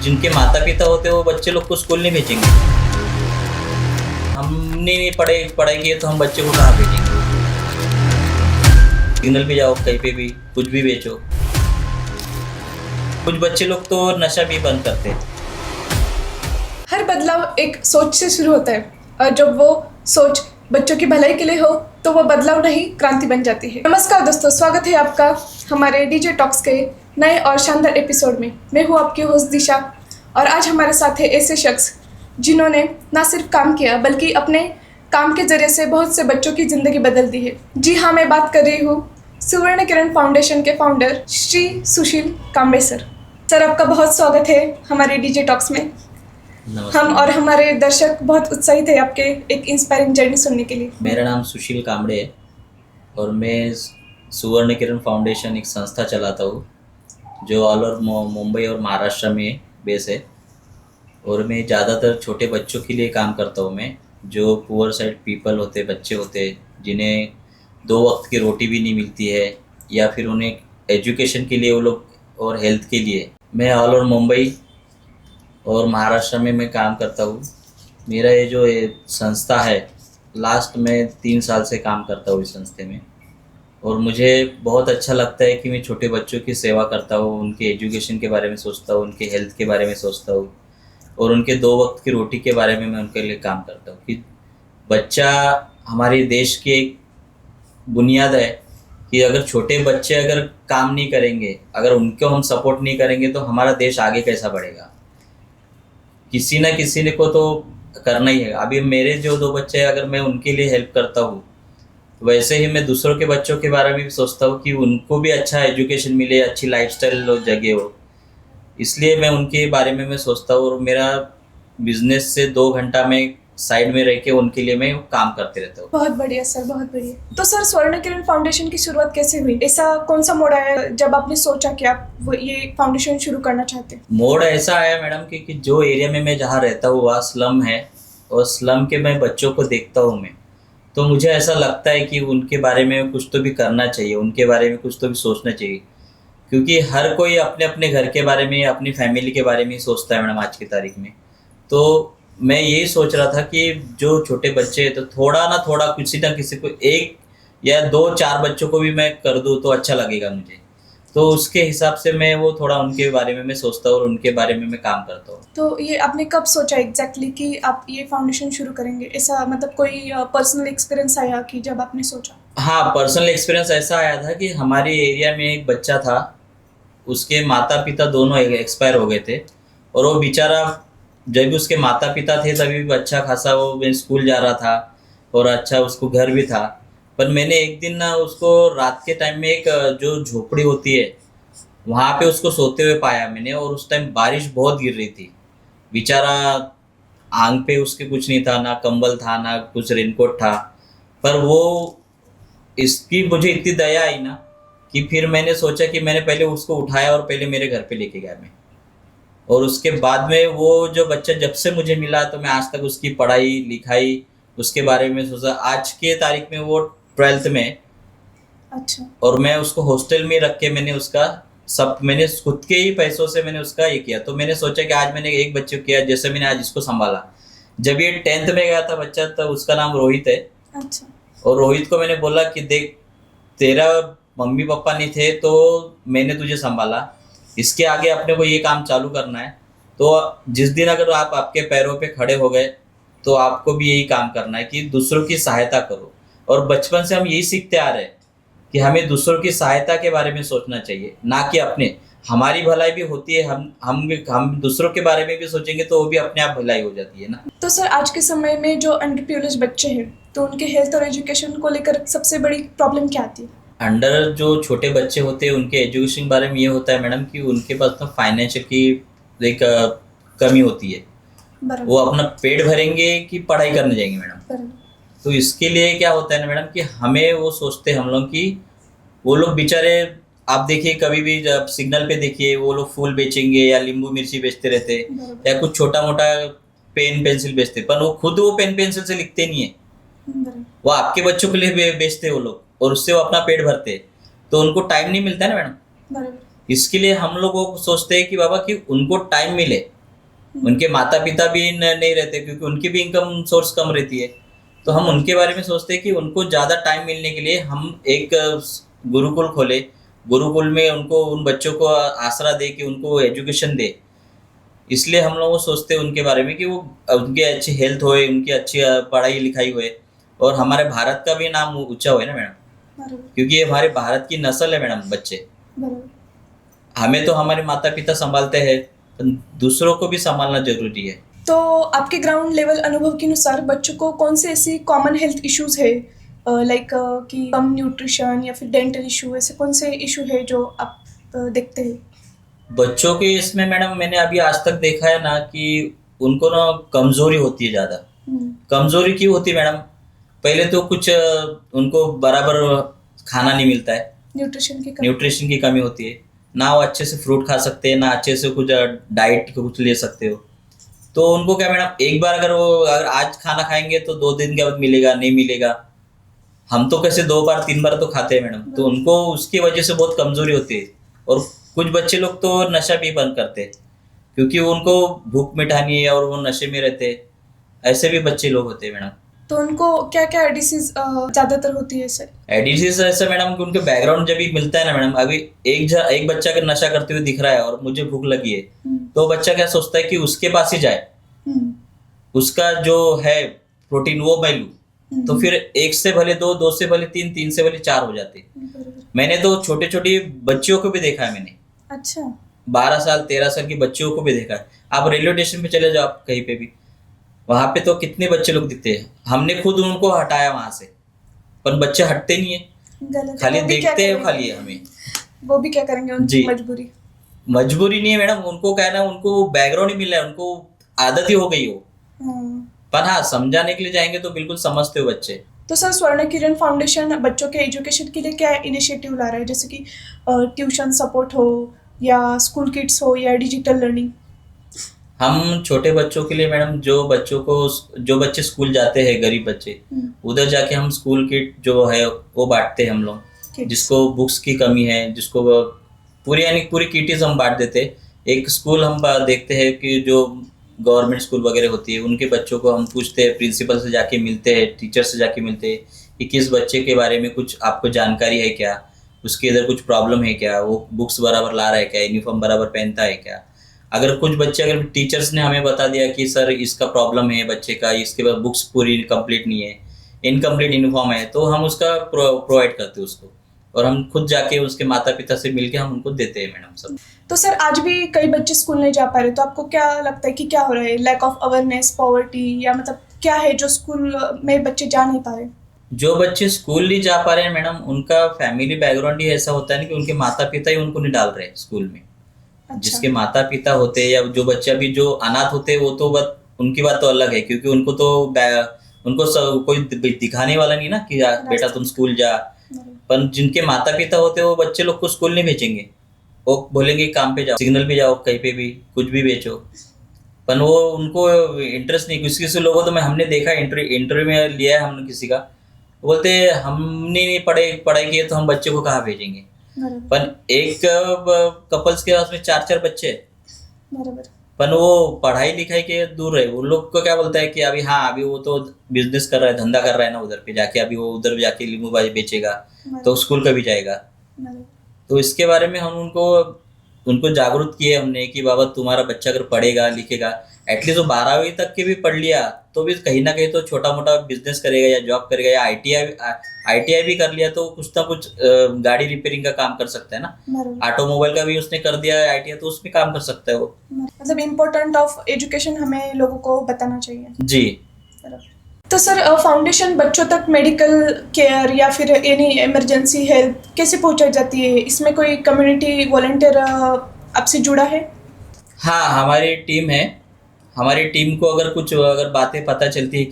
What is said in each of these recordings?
जिनके माता पिता होते हैं वो बच्चे लोग को स्कूल नहीं भेजेंगे। हमने नहीं पढ़ाई की है तो हम बच्चे को कहाँ भेजेंगे। सिग्नल पे जाओ, कहीं पे भी कुछ भी बेचो। कुछ बच्चे लोग तो नशा भी बंद करते हैं। हर बदलाव एक सोच से शुरू होता है और जब वो सोच बच्चों की भलाई के लिए हो तो वो बदलाव नहीं क्रांति बन जाती है। नमस्कार दोस्तों, स्वागत है आपका हमारे डीजे टॉक्स के नए और शानदार एपिसोड में। मैं हूँ आपकी होस्ट दिशा और आज हमारे साथ है ऐसे शख्स जिन्होंने ना सिर्फ काम किया बल्कि अपने काम के जरिए से बहुत से बच्चों की ज़िंदगी बदल दी है। जी हाँ, मैं बात कर रही हूँ सुवर्ण किरण फाउंडेशन के founder Shri Sushil Kamble sir. Sir, आपका बहुत स्वागत है हमारे डीजे टॉक्स में। हम और हमारे दर्शक बहुत उत्साहित है आपके एक इंस्पायरिंग जर्नी सुनने के लिए। मेरा नाम सुशील कांबळे है और मैं सुवर्ण किरण फाउंडेशन एक संस्था चलाता हूँ जो ऑल ओवर मुंबई और महाराष्ट्र में बेस है। और मैं ज़्यादातर छोटे बच्चों के लिए काम करता हूँ। मैं जो पुअर साइड पीपल होते, बच्चे होते जिन्हें 2 वक्त की रोटी भी नहीं मिलती है या फिर उन्हें एजुकेशन के लिए वो लोग और हेल्थ के लिए, मैं ऑल ओवर मुंबई और महाराष्ट्र में मैं काम करता हूँ। मेरा ये जो संस्था है, लास्ट में 3 साल से काम करता हूँ इस संस्थे में। और मुझे बहुत अच्छा लगता है कि मैं छोटे बच्चों की सेवा करता हूँ, उनके एजुकेशन के बारे में सोचता हूँ, उनके हेल्थ के बारे में सोचता हूँ और उनके 2 वक्त की रोटी के बारे में मैं उनके लिए काम करता हूँ। कि बच्चा हमारे देश की एक बुनियाद है कि अगर छोटे बच्चे अगर काम नहीं करेंगे, अगर उनको हम सपोर्ट नहीं करेंगे तो हमारा देश आगे कैसा बढ़ेगा। किसी ना किसी को तो करना ही है। अभी मेरे जो 2 बच्चे हैं, अगर मैं उनके लिए हेल्प करता हूँ वैसे ही मैं दूसरों के बच्चों के बारे में भी सोचता हूँ कि उनको भी अच्छा एजुकेशन मिले, अच्छी लाइफस्टाइल जगह हो। इसलिए मैं उनके बारे में मैं सोचता हूँ और मेरा बिजनेस से 2 घंटा में साइड में रह के उनके लिए मैं काम करते रहता हूँ। बहुत बढ़िया सर, बहुत बढ़िया। तो सर, स्वर्ण किरण फाउंडेशन की शुरुआत कैसे हुई? ऐसा कौन सा मोड़ आया जब आपने सोचा कि आप वो ये फाउंडेशन शुरू करना चाहते हैं? मोड़ ऐसा आया मैडम कि जो एरिया में मैं जहाँ रहता हूँ वहाँ स्लम है और स्लम के मैं बच्चों को देखता हूँ मैं, तो मुझे ऐसा लगता है कि उनके बारे में कुछ तो भी करना चाहिए, उनके बारे में कुछ तो भी सोचना चाहिए। क्योंकि हर कोई अपने अपने घर के बारे में, अपनी फैमिली के बारे में ही सोचता है मैडम आज की तारीख में। तो मैं यही सोच रहा था कि जो छोटे बच्चे हैं तो थोड़ा ना थोड़ा किसी ना किसी को 1 या 2-4 बच्चों को भी मैं कर दूँ तो अच्छा लगेगा मुझे। तो उसके हिसाब से मैं वो थोड़ा उनके बारे में मैं सोचता हूँ और उनके बारे में मैं काम करता हूँ। तो ये आपने कब सोचा एग्जैक्टली कि आप ये फाउंडेशन शुरू करेंगे? ऐसा मतलब कोई पर्सनल एक्सपीरियंस आया कि जब आपने सोचा? हाँ, पर्सनल एक्सपीरियंस ऐसा आया था कि हमारे एरिया में एक बच्चा था, उसके माता पिता दोनों एक्सपायर हो गए थे। और वो बेचारा, जब भी उसके माता पिता थे तभी भी अच्छा खासा वो स्कूल जा रहा था और अच्छा उसको घर भी था। पर मैंने एक दिन ना उसको रात के टाइम में एक जो झोपड़ी होती है वहाँ पे उसको सोते हुए पाया मैंने। और उस टाइम बारिश बहुत गिर रही थी। बेचारा आंग पे उसके कुछ नहीं था, ना कंबल था ना कुछ रेनकोट था। पर वो इसकी मुझे इतनी दया आई ना कि फिर मैंने सोचा कि मैंने पहले उसको उठाया और पहले मेरे घर पे लेके गया मैं। और उसके बाद में वो जो बच्चा जब से मुझे मिला तो मैं आज तक उसकी पढ़ाई लिखाई उसके बारे में सोचा। आज के तारीख में वो 12th में। अच्छा। और मैं उसको हॉस्टल में रख के मैंने उसका सब, मैंने खुद के ही पैसों से मैंने उसका ये किया। तो मैंने सोचा कि आज मैंने एक बच्चे को किया, जैसे मैंने आज इसको संभाला। जब ये 10th में गया था बच्चा, तो उसका नाम रोहित है। अच्छा। और रोहित को मैंने बोला कि देख, तेरा मम्मी पापा नहीं थे तो मैंने तुझे संभाला, इसके आगे अपने को ये काम चालू करना है। तो जिस दिन अगर आप आपके पैरों पे खड़े हो गए तो आपको भी यही काम करना है कि दूसरों की सहायता करो। और बचपन से हम यही सीखते आ रहे हैं कि हमें दूसरों की सहायता के बारे में सोचना चाहिए, ना कि अपने। हमारी भलाई भी होती है, हम दूसरों के बारे में भी सोचेंगे तो वो भी अपने आप भलाई हो जाती है ना। तो सर, आज के समय में जो अंडर प्रिविलेज बच्चे हैं तो उनके हेल्थ और एजुकेशन को लेकर सबसे बड़ी प्रॉब्लम क्या आती है? अंडर जो छोटे बच्चे होते हैं उनके एजुकेशन के बारे में ये होता है मैडम कि उनके पास तो फाइनेंशियल की एक कमी होती है। वो अपना पेट भरेंगे कि पढ़ाई करने जाएंगे मैडम। तो इसके लिए क्या होता है ना मैडम कि हमें वो सोचते हैं हम लोग कि वो लोग बेचारे, आप देखिए कभी भी जब सिग्नल पे देखिए वो लोग फूल बेचेंगे या नींबू मिर्ची बेचते रहते या कुछ छोटा मोटा पेन पेंसिल बेचते, पर वो खुद वो पेन पेंसिल से लिखते नहीं है। वो आपके बच्चों के लिए बेचते वो लोग और उससे वो अपना पेट भरते। तो उनको टाइम नहीं मिलता है ना मैडम। इसके लिए हम लोग वो सोचते हैं कि बाबा कि उनको टाइम मिले। उनके माता पिता भी नहीं रहते क्योंकि उनकी भी इनकम सोर्स कम रहती है। तो हम उनके बारे में सोचते हैं कि उनको ज़्यादा टाइम मिलने के लिए हम एक गुरुकुल खोले। गुरुकुल में उनको उन बच्चों को आसरा दे कि उनको एजुकेशन दे। इसलिए हम लोग सोचते हैं उनके बारे में कि वो उनकी अच्छी हेल्थ होए, उनकी अच्छी पढ़ाई लिखाई होए और हमारे भारत का भी नाम ऊंचा होए ना मैडम। बरोबर क्योंकि ये हमारे भारत की नस्ल है मैडम बच्चे। बरोबर। हमें तो हमारे माता पिता संभालते हैं, तो दूसरों को भी संभालना जरूरी है। तो आपके ग्राउंड लेवल अनुभव के अनुसार बच्चों को कौन से ऐसी कॉमन हेल्थ इश्यूज है, लाइक कि कम न्यूट्रिशन या फिर डेंटल इशू, ऐसे कौन से इशू है जो आप देखते हैं? बच्चों के इसमें मैडम मैंने अभी आज तक देखा है ना कि उनको ना कमजोरी होती है ज़्यादा। कमजोरी क्यों होती है मैडम? पहले तो कुछ उनको बराबर खाना नहीं मिलता है, न्यूट्रिशन की कमी होती है। ना वो अच्छे से फ्रूट खा सकते हैं, ना अच्छे से कुछ डाइट कुछ ले सकते हो। तो उनको क्या मैडम, एक बार अगर आज खाना खाएंगे तो 2 दिन के बाद मिलेगा, नहीं मिलेगा। हम तो कैसे 2 बार 3 बार तो खाते हैं मैडम, तो उनको उसकी वजह से बहुत कमजोरी होती है। और कुछ बच्चे लोग तो नशा भी बंद करते हैं क्योंकि उनको भूख मिटानी है और वो नशे में रहते हैं। ऐसे भी बच्चे लोग होते हैं मैडम। तो उनको क्या क्या डिसीज ज्यादातर होती है सर? डिजीज ऐसा मैडम कि उनके बैकग्राउंड जब भी मिलता है ना मैडम, अभी एक बच्चा अगर नशा करते हुए दिख रहा है और मुझे भूख लगी है, तो बच्चा क्या सोचता है कि उसके पास ही जाए, उसका जो है प्रोटीन वो मैं लूं। तो फिर 1 से भले 2, 2 से भले 3, 3 से भले 4 हो जाते। मैंने तो छोटे छोटे बच्चियों को भी देखा है मैंने। अच्छा। 12 साल 13 साल की बच्चियों को भी देखा है। आप रेलवे स्टेशन पे चले जाओ, आप कहीं पे भी, वहां पे तो कितने बच्चे लोग दिखते हैं। हमने खुद उनको हटाया वहां से, पर बच्चे हटते नहीं है, खाली देखते हैं खाली हमें। वो भी क्या करेंगे, उनकी मजबूरी नहीं है मैडम, उनको क्या है ना, उनको बैकग्राउंड ही मिल रहा है, उनको आदत ही हो गई हो। पर हाँ, समझाने के लिए जाएंगे तो बिल्कुल समझते हो बच्चे। तो सर, स्वर्ण किरण फाउंडेशन बच्चों के एजुकेशन के लिए क्या इनिशिएटिव ला रहा है, जैसे कि ट्यूशन सपोर्ट हो या स्कूल किट्स हो या डिजिटल लर्निंग? हम छोटे बच्चों के लिए मैडम, जो बच्चे स्कूल जाते हैं, गरीब बच्चे, उधर जाके हम स्कूल किट जो है वो बांटते हैं हम लोग। जिसको बुक्स की कमी है, जिसको पूरी किटीज हम बांट देते हैं। एक स्कूल हम देखते हैं कि जो गवर्नमेंट स्कूल वगैरह होती है, उनके बच्चों को हम पूछते हैं, प्रिंसिपल से जाके मिलते हैं, टीचर से जाके मिलते हैं कि किस बच्चे के बारे में कुछ आपको जानकारी है क्या, उसके इधर कुछ प्रॉब्लम है क्या, वो बुक्स बराबर ला रहा है क्या, यूनिफॉर्म बराबर पहनता है क्या। अगर कुछ बच्चे, अगर टीचर्स ने हमें बता दिया कि सर इसका प्रॉब्लम है बच्चे का, इसके बाद बुक्स पूरी कंप्लीट नहीं है, इनकम्प्लीट यूनिफॉर्म है, तो हम उसका प्रोवाइड करते हैं उसको। और हम खुद जाके उसके माता पिता से मिलके हम उनको देते हैं मैडम सब। तो सर, आज भी कई बच्चे स्कूल नहीं जा पा रहे, तो आपको क्या लगता है कि क्या हो रहा है? लैक ऑफ अवेयरनेस, पॉवर्टी, या मतलब क्या है जो स्कूल में बच्चे जा नहीं पा रहे? जो बच्चे स्कूल नहीं जा पा रहे हैं मैडम, उनका फैमिली बैकग्राउंड ही ऐसा होता है ना कि उनके माता पिता ही उनको नहीं डाल रहे हैं स्कूल में। अच्छा। जिसके माता पिता होते हैं या जो बच्चे अभी जो अनाथ होते हैं, वो तो उनकी बात तो अलग है, क्योंकि उनको तो कोई दिखाने वाला नहीं ना कि बेटा तुम स्कूल जा। पर जिनके माता पिता होते हैं वो बच्चे लोग को स्कूल नहीं भेजेंगे, वो बोलेंगे काम पे जाओ, सिग्नल पे जाओ, कहीं पे भी कुछ भी बेचो। पर वो उनको इंटरेस्ट नहीं। किसी किसी लोगों तो हमने देखा, इंटरव्यू में लिया है हमने किसी का, बोलते हमने नहीं पढ़ाई की है तो हम बच्चे को कहाँ भेजेंगे। पर एक कपल्स के पास में 4-4 बच्चे हैं, पर वो पढ़ाई लिखाई के दूर है। उन लोग को क्या बोलता है कि अभी हाँ, अभी वो तो बिजनेस कर रहा है, धंधा कर रहा है ना उधर पे जाके, अभी वो उधर जाके लींबू बाजी बेचेगा तो स्कूल कभी जाएगा। तो इसके बारे में हम उनको जागरूक किए हमने कि बाबा तुम्हारा बच्चा अगर पढ़ेगा लिखेगा, एटलीस्ट वो 12वीं तक के भी पढ़ लिया तो भी कहीं ना कहीं तो छोटा मोटा बिजनेस करेगा या जॉब करेगा, या आईटीआई भी कर लिया तो कुछ ना कुछ गाड़ी रिपेयरिंग का काम कर सकता है ना। ऑटोमोबाइल का भी उसने कर दिया आईटीआई, तो उसमें काम कर सकता है वो। मतलब इम्पोर्टेंट ऑफ एजुकेशन हमें लोगों को बताना चाहिए। जी। तो सर, फाउंडेशन बच्चों तक मेडिकल केयर या फिर एनी इमरजेंसी हेल्प कैसे पहुंचाई जाती है? इसमें कोई कम्युनिटी वॉलंटियर आपसे जुड़ा है? हाँ, हमारी टीम है। हमारी टीम को अगर बातें पता चलती है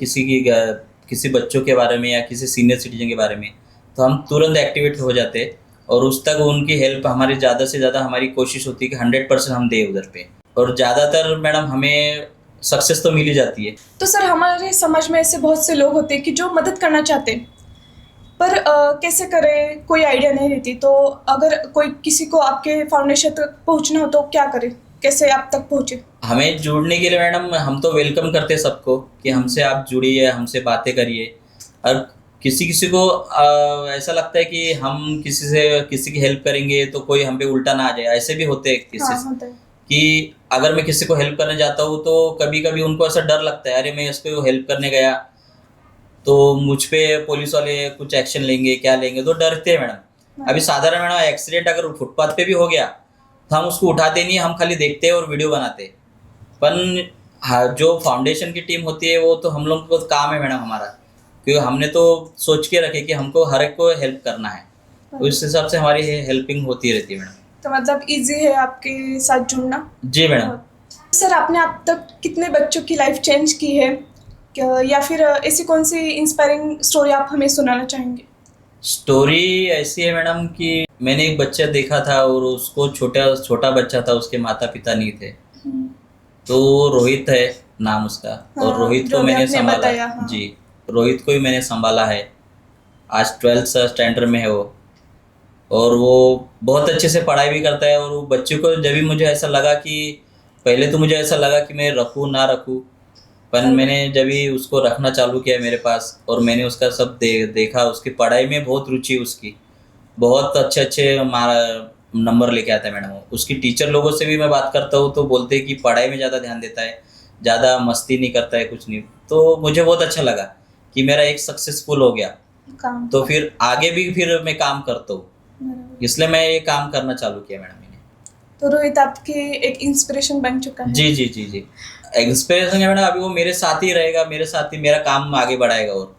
किसी बच्चों के बारे में या किसी सीनियर सिटीजन के बारे में, तो हम तुरंत एक्टिवेट हो जाते हैं और उस तक उनकी हेल्प हमारी ज़्यादा से ज़्यादा हमारी कोशिश होती है कि 100% हम दें उधर पे। और ज़्यादातर मैडम हमें सक्सेस तो मिल ही जाती है। तो सर, हमारे समाज में ऐसे बहुत से लोग होते हैं कि जो मदद करना चाहते हैं, पर कैसे करें कोई आइडिया नहीं रहती, तो अगर कोई किसी को आपके फाउंडेशन तक पहुंचना हो तो क्या करे, कैसे आप तक पहुंचे? हमें जुड़ने के लिए मैडम हम तो वेलकम करते हैं सबको कि हमसे आप जुड़िए, हमसे बातें करिए। और किसी किसी को ऐसा लगता है कि हम किसी की हेल्प करेंगे तो कोई हम पे उल्टा ना आ जाए, ऐसे भी होते हैं हाँ केसेस होता है। कि अगर मैं किसी को हेल्प करने जाता हूँ तो कभी कभी उनको ऐसा डर लगता है, अरे मैं इसको हेल्प करने गया तो मुझ पे पुलिस वाले कुछ एक्शन लेंगे, क्या लेंगे, तो डरते हैं मैडम। अभी साधारण मैडम एक्सीडेंट अगर फुटपाथ पे भी हो गया तो हम उसको उठाते नहीं, हम खाली देखते हैं और वीडियो बनाते हैं। पर हाँ, जो फाउंडेशन की टीम होती है वो तो हम लोग को काम है मैडम हमारा, क्योंकि हमने तो सोच के रखे कि हमको हर एक को हेल्प करना है, तो इस हिसाब से हमारी हेल्पिंग होती रहती है मैडम। तो मतलब इजी है आपके साथ जुड़ना? जी मैडम। सर, आपने अब तक कितने बच्चों की लाइफ चेंज की है, या फिर ऐसी कौन सी इंस्पायरिंग स्टोरी आप हमें सुनाना चाहेंगे? स्टोरी ऐसी है मैडम कि मैंने एक बच्चा देखा था और उसको छोटा छोटा बच्चा था, उसके माता पिता नहीं थे, तो रोहित है नाम उसका। और हाँ, रोहित जो को भी मैंने आपने संभाला। बताया, हाँ। जी, रोहित को ही मैंने संभाला है। आज 12th स्टैंडर्ड में है वो, और वो बहुत अच्छे से पढ़ाई भी करता है। और वो बच्चे को जब भी मुझे ऐसा लगा कि पहले तो मुझे ऐसा लगा कि मैं रखूँ ना रखूँ, पर मैंने जब भी उसको रखना चालू किया मेरे पास और मैंने उसका सब देखा, उसकी पढ़ाई में बहुत रुचि, उसकी बहुत अच्छे अच्छे नंबर लेके आता है मैडम वो। उसकी टीचर लोगों से भी मैं बात करता हूँ तो बोलते हैं कि पढ़ाई में ज़्यादा ध्यान देता है, ज़्यादा मस्ती नहीं करता है, कुछ नहीं। तो मुझे बहुत अच्छा लगा कि मेरा एक सक्सेसफुल हो गया, काम तो फिर आगे भी फिर मैं काम करता हूँ, बराबर। इसलिए मैं ये काम करना चालू किया मैडम मैंने। तो रोहित आपकी एक इंस्पिरेशन बन चुका है। जी जी जी जी, इंस्पिरेशन है मैडम। अभी वो मेरे साथ ही रहेगा, मेरे साथ ही मेरा काम आगे बढ़ाएगा, और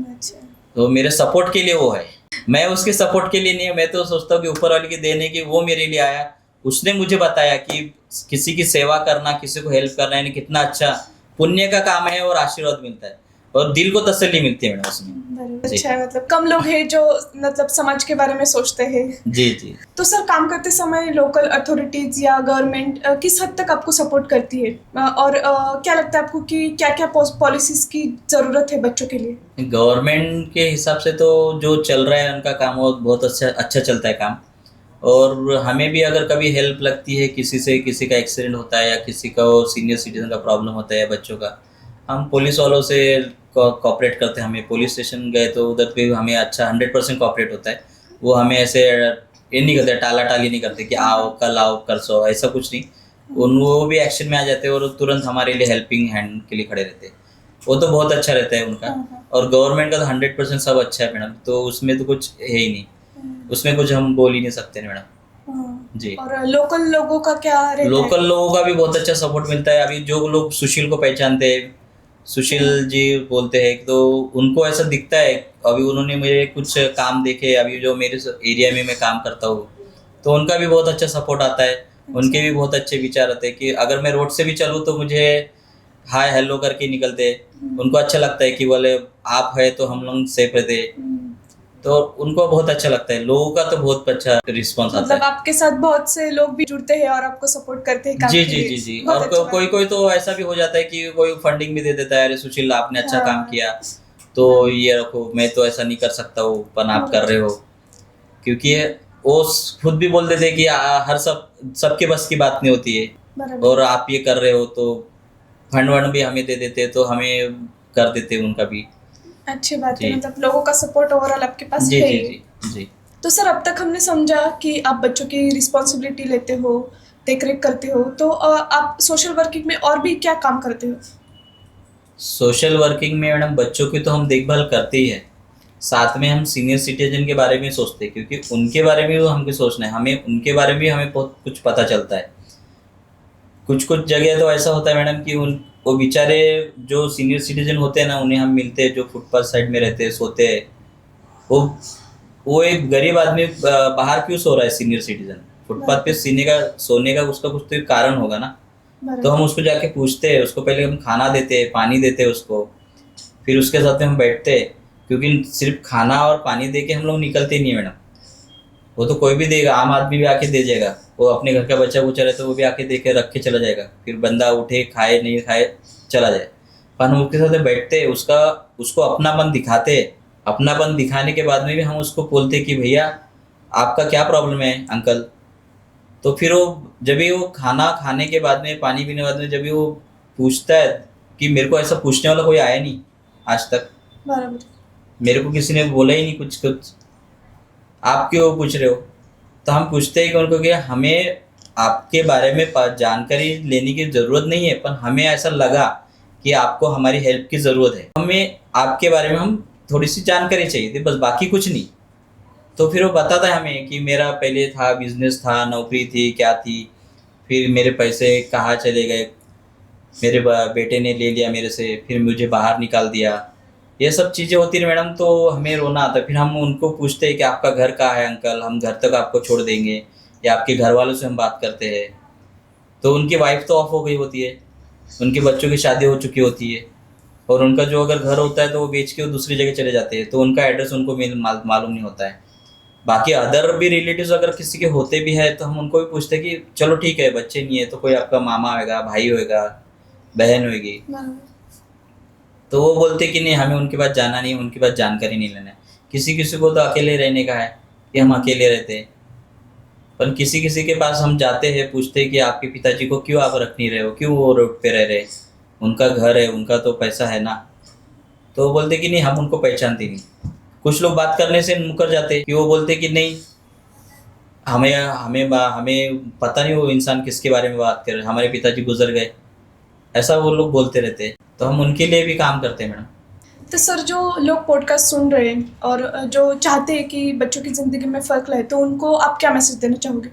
अच्छा। तो मेरे सपोर्ट के लिए वो है, मैं उसके सपोर्ट के लिए नहीं। मैं तो सोचता हूँ कि ऊपर वाले की देने की वो मेरे लिए आया, उसने मुझे बताया कि किसी की सेवा करना, किसी को हेल्प करना यानी कितना अच्छा पुण्य का काम है, और आशीर्वाद मिलता है और दिल को तसल्ली मिलती है मैडम उसमें। बराबर। जी। अच्छा है, मतलब कम लोग हैं जो मतलब समाज के बारे में सोचते हैं। जी जी। तो सर, काम करते समय लोकल अथॉरिटीज या गवर्नमेंट किस हद तक आपको सपोर्ट करती है, और क्या लगता है आपको कि क्या क्या पॉलिसीज की जरूरत है बच्चों के लिए? गवर्नमेंट के हिसाब से तो जो चल रहा है उनका काम वो बहुत अच्छा अच्छा चलता है काम। और हमें भी अगर कभी हेल्प लगती है किसी से, किसी का एक्सीडेंट होता है या किसी का सीनियर सिटीजन का प्रॉब्लम होता है बच्चों का, हम पुलिस वालों से कोऑपरेट करते हैं। हमें पुलिस स्टेशन गए तो उधर पे हमें अच्छा 100% कोऑपरेट होता है। वो हमें ऐसे ये नहीं करते, टाला टाली नहीं करते कि आओ कल आओ परसों, ऐसा कुछ नहीं। वो भी एक्शन में आ जाते हैं और तुरंत हमारे लिए हेल्पिंग हैंड के लिए खड़े रहते हैं। वो तो बहुत अच्छा रहता है उनका। और गवर्नमेंट का तो 100% सब अच्छा है मैडम, तो उसमें तो कुछ है ही नहीं, उसमें कुछ हम बोल ही नहीं सकते मैडम। जी। और लोकल लोगों का क्या रहता है? लोकल लोगों का भी बहुत अच्छा सपोर्ट मिलता है। अभी जो लोग सुशील को पहचानते हैं, सुशील जी बोलते हैं, तो उनको ऐसा दिखता है। अभी उन्होंने मुझे कुछ काम देखे, अभी जो मेरे एरिया में मैं काम करता हूँ, तो उनका भी बहुत अच्छा सपोर्ट आता है। उनके भी बहुत अच्छे विचार आते हैं कि अगर मैं रोड से भी चलूँ तो मुझे हाय हेलो करके निकलते हैं। उनको अच्छा लगता है कि बोले आप है तो हम लोग सेफ रहते हैं, तो उनको बहुत अच्छा लगता है। लोगों का तो बहुत अच्छा रिस्पॉन्स आता मतलब है। आपके साथ बहुत से लोग भी जुड़ते हैं और आपको सपोर्ट करते हैं काम जी के जी लिए। जी जी। बहुत और अच्छी बात कोई है। कोई तो ऐसा भी हो जाता है कि कोई फंडिंग भी दे देता है, अरे सुशील आपने अच्छा काम हाँ। किया तो ये रखो, मैं तो ऐसा नहीं कर सकता हूँ पर आप कर रहे हो। क्योंकि वो खुद भी बोल देते हैं कि हर सबके बस की बात नहीं होती है, बराबर। और आप ये कर रहे हो तो फंड वंड भी हमें दे देते हैं, तो हमें कर देते हैं उनका भी। अच्छी बात है, जी। मतलब लोगों का सपोर्ट ओवरऑल आपके पास जी है जी ही। जी जी। तो सर, अब तक हमने समझा कि आप बच्चों की रिस्पॉन्सिबिलिटी लेते हो, देखरेख करते हो, तो आप सोशल वर्किंग में और भी क्या काम करते हो? सोशल वर्किंग में मैडम बच्चों की तो हम देखभाल करते ही है, साथ में हम सीनियर सिटीजन के बारे में सोचते हैं, क्योंकि उनके बारे में भी हमको सोचना है, हमें उनके बारे में भी हमें बहुत कुछ पता चलता है। कुछ कुछ जगह तो ऐसा होता है मैडम कि उन वो बेचारे जो सीनियर सिटीजन होते हैं ना, उन्हें हम मिलते हैं, जो फुटपाथ साइड में रहते हैं, सोते हैं। वो वो एक गरीब आदमी बाहर क्यों सो रहा है सीनियर सिटीजन, फुटपाथ पे सोने का उसका कुछ तो कारण होगा ना। तो हम उसको जाके पूछते हैं, उसको पहले हम खाना देते हैं, पानी देते हैं उसको, फिर उसके साथ में हम बैठते हैं। क्योंकि सिर्फ खाना और पानी दे के हम लोग निकलते नहीं है मैडम, वो तो कोई भी देगा, आम आदमी भी आके दे जाएगा। वो अपने घर का बच्चा बुच्चा रहता है वो भी आके दे के रख के चला जाएगा, फिर बंदा उठे खाए नहीं खाए चला जाए। पर हम उसके साथ बैठते, उसको अपनापन दिखाते, अपनापन दिखाने के बाद में भी हम उसको बोलते कि भैया आपका क्या प्रॉब्लम है अंकल। तो फिर वो जब भी वो खाना खाने के बाद में, पानी पीने के बाद में, जब भी वो पूछता है कि मेरे को ऐसा पूछने वाला कोई आया नहीं आज तक, बराबर। मेरे को किसी ने बोला ही नहीं कुछ कुछ, आप क्यों पूछ रहे हो। तो हम पूछते हैं कि उनको कि हमें आपके बारे में जानकारी लेने की ज़रूरत नहीं है, पर हमें ऐसा लगा कि आपको हमारी हेल्प की ज़रूरत है, हमें आपके बारे में हम थोड़ी सी जानकारी चाहिए थी, बस बाकी कुछ नहीं। तो फिर वो बताता है हमें कि मेरा पहले था, बिजनेस था, नौकरी थी, क्या थी, फिर मेरे पैसे कहाँ चले गए, मेरे बेटे ने ले लिया मेरे से, फिर मुझे बाहर निकाल दिया। ये सब चीज़ें होती है मैडम, तो हमें रोना आता है। फिर हम उनको पूछते हैं कि आपका घर कहाँ है अंकल, हम घर तक आपको छोड़ देंगे, या आपके घर वालों से हम बात करते हैं। तो उनकी वाइफ तो ऑफ हो गई होती है, उनके बच्चों की शादी हो चुकी होती है, और उनका जो अगर घर होता है तो वो बेच के वो दूसरी जगह चले जाते हैं, तो उनका एड्रेस उनको मालूम नहीं होता है। बाकी अदर भी रिलेटिव्स अगर किसी के होते भी है तो हम उनको भी पूछते हैं कि चलो ठीक है, बच्चे नहीं है तो कोई आपका मामा होगा, भाई होएगा, बहन होगी। बराबर। तो वो बोलते कि नहीं, हमें उनके पास जाना नहीं, उनके पास जानकारी नहीं लेना है। किसी किसी को तो अकेले रहने का है कि हम अकेले रहते हैं, पर किसी किसी के पास हम जाते हैं, पूछते हैं कि आपके पिताजी को क्यों आप रख नहीं रहे हो, क्यों वो रोड पे रह रहे, उनका घर है, उनका तो पैसा है ना। तो वो बोलते कि नहीं, हम उनको पहचानते नहीं। कुछ लोग बात करने से मुकर जाते कि वो बोलते कि नहीं, हमें हमें हमें पता नहीं वो इंसान किसके बारे में बात कर रहे, हमारे पिताजी गुजर गए, ऐसा वो लोग बोलते रहते हैं। तो हम उनके लिए भी काम करते हैं मैडम। तो सर, जो लोग पॉडकास्ट सुन रहे हैं और जो चाहते हैं कि बच्चों की ज़िंदगी में फ़र्क लाए, तो उनको आप क्या मैसेज देना चाहोगे?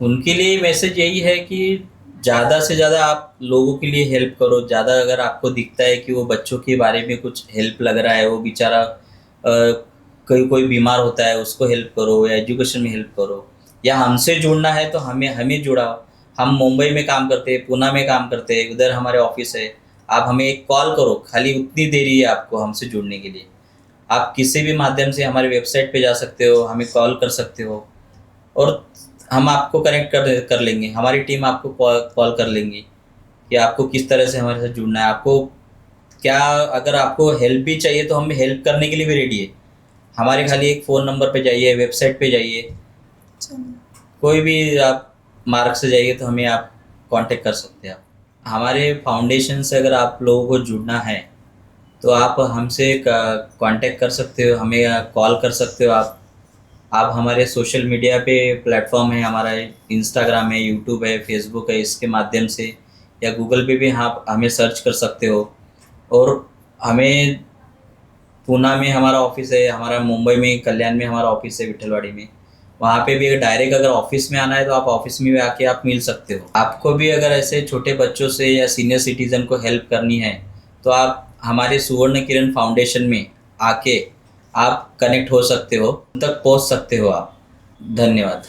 उनके लिए मैसेज यही है कि ज़्यादा से ज़्यादा आप लोगों के लिए हेल्प करो। ज़्यादा अगर आपको दिखता है कि वो बच्चों के बारे में कुछ हेल्प लग रहा है, वो बेचारा कोई कोई बीमार होता है, उसको हेल्प करो, या एजुकेशन में हेल्प करो, या हमसे जुड़ना है तो हमें हमें जुड़ाओ। हम मुंबई में काम करते हैं, पूना में काम करते हैं, उधर हमारे ऑफिस है। आप हमें एक कॉल करो, खाली उतनी देरी है आपको हमसे जुड़ने के लिए। आप किसी भी माध्यम से हमारे वेबसाइट पे जा सकते हो, हमें कॉल कर सकते हो, और हम आपको कनेक्ट कर लेंगे। हमारी टीम आपको कॉल कर लेंगी कि आपको किस तरह से हमारे साथ जुड़ना है, आपको क्या, अगर आपको हेल्प भी चाहिए तो हम हेल्प करने के लिए भी रेडी है। हमारे खाली एक फ़ोन नंबर पे जाइए, वेबसाइट पे जाइए, कोई भी आप मार्ग से जाइए तो हमें आप कांटेक्ट कर सकते हैं। आप हमारे फाउंडेशन से अगर आप लोगों को जुड़ना है तो आप हमसे कांटेक्ट कर सकते हो, हमें कॉल कर सकते हो। आप हमारे सोशल मीडिया पे प्लेटफॉर्म है, हमारा इंस्टाग्राम है, यूट्यूब है, फेसबुक है, इसके माध्यम से, या गूगल पे भी आप हमें सर्च कर सकते हो। और हमें पूना में हमारा ऑफिस है, हमारा मुंबई में कल्याण में हमारा ऑफिस है, विठलवाड़ी में। वहाँ पे भी डायरेक्ट अगर ऑफिस में आना है तो आप ऑफिस में भी आके आप मिल सकते हो। आपको भी अगर ऐसे छोटे बच्चों से या सीनियर सिटीज़न को हेल्प करनी है तो आप हमारे सुवर्ण किरण फाउंडेशन में आके आप कनेक्ट हो सकते हो, उन तक पहुँच सकते हो आप। धन्यवाद।